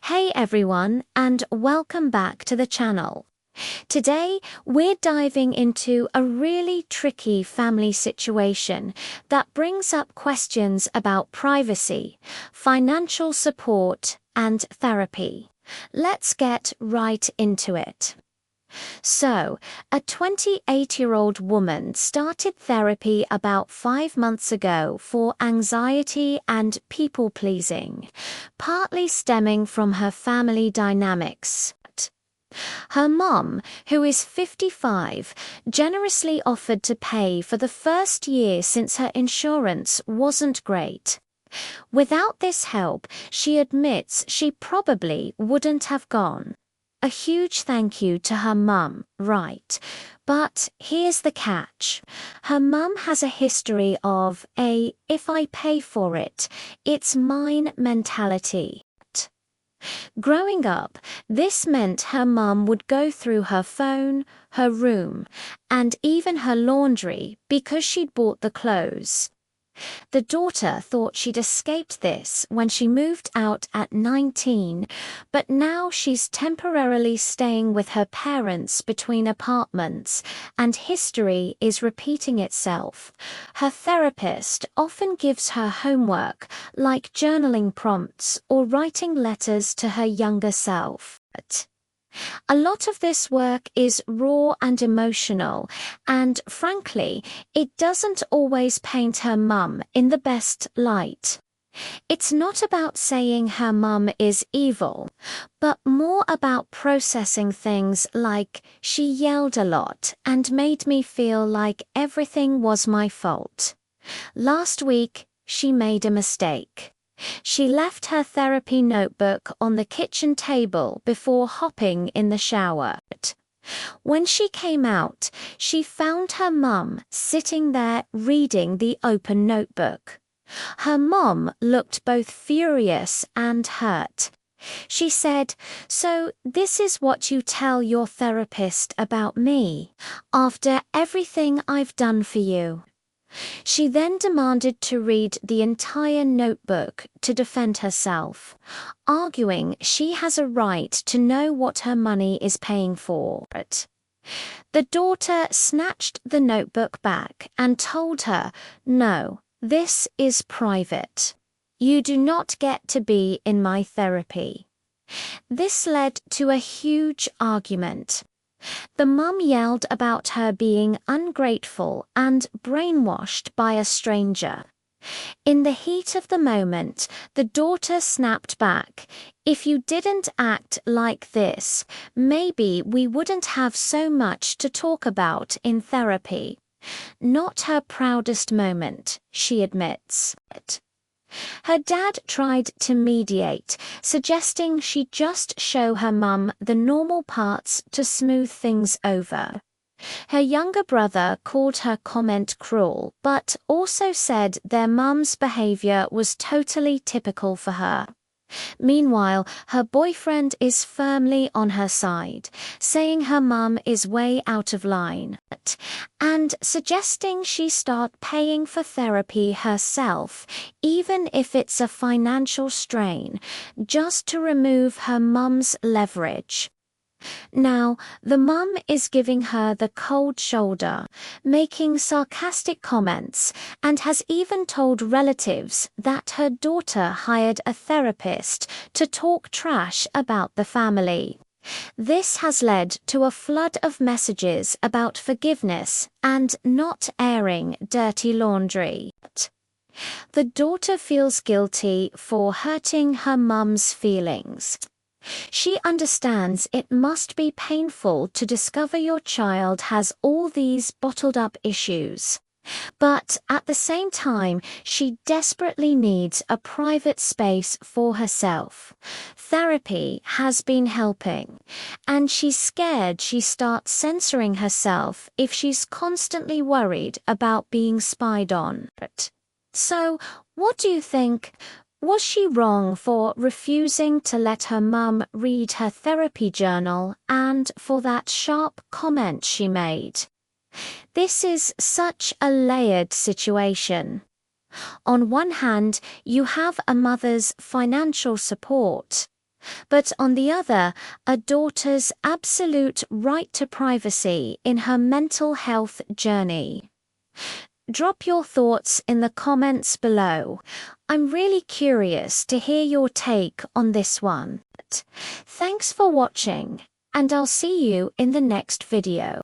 Hey everyone, and welcome back to the channel. Today, we're diving into a really tricky family situation that brings up questions about privacy, financial support, and therapy. Let's get right into it. So, a 28-year-old woman started therapy about 5 months ago for anxiety and people-pleasing, partly stemming from her family dynamics. Her mom, who is 55, generously offered to pay for the first year since her insurance wasn't great. Without this help, she admits she probably wouldn't have gone. A huge thank you to her mum, right? But here's the catch. Her mum has a history of if I pay for it, it's mine mentality. Growing up, this meant her mum would go through her phone, her room, and even her laundry because she'd bought the clothes. The daughter thought she'd escaped this when she moved out at 19, but now she's temporarily staying with her parents between apartments, and history is repeating itself. Her therapist often gives her homework, like journaling prompts or writing letters to her younger self. A lot of this work is raw and emotional, and frankly, it doesn't always paint her mum in the best light. It's not about saying her mum is evil, but more about processing things like she yelled a lot and made me feel like everything was my fault. Last week, she made a mistake. She left her therapy notebook on the kitchen table before hopping in the shower. When she came out, she found her mum sitting there reading the open notebook. Her mom looked both furious and hurt. She said, "So this is what you tell your therapist about me, after everything I've done for you?" She then demanded to read the entire notebook to defend herself, arguing she has a right to know what her money is paying for. The daughter snatched the notebook back and told her, "No, this is private. You do not get to be in my therapy." This led to a huge argument. The mum yelled about her being ungrateful and brainwashed by a stranger. In the heat of the moment, the daughter snapped back, "If you didn't act like this, maybe we wouldn't have so much to talk about in therapy." Not her proudest moment, she admits. Her dad tried to mediate, suggesting she just show her mum the normal parts to smooth things over. Her younger brother called her comment cruel, but also said their mum's behavior was totally typical for her. Meanwhile, her boyfriend is firmly on her side, saying her mum is way out of line, and suggesting she start paying for therapy herself, even if it's a financial strain, just to remove her mum's leverage. Now, the mum is giving her the cold shoulder, making sarcastic comments, and has even told relatives that her daughter hired a therapist to talk trash about the family. This has led to a flood of messages about forgiveness and not airing dirty laundry. The daughter feels guilty for hurting her mum's feelings. She understands it must be painful to discover your child has all these bottled-up issues. But at the same time, she desperately needs a private space for herself. Therapy has been helping, and she's scared she starts censoring herself if she's constantly worried about being spied on. So, what do you think? Was she wrong for refusing to let her mum read her therapy journal and for that sharp comment she made? This is such a layered situation. On one hand, you have a mother's financial support. but on the other, a daughter's absolute right to privacy in her mental health journey? Drop your thoughts in the comments below. I'm really curious to hear your take on this one. Thanks for watching, and I'll see you in the next video.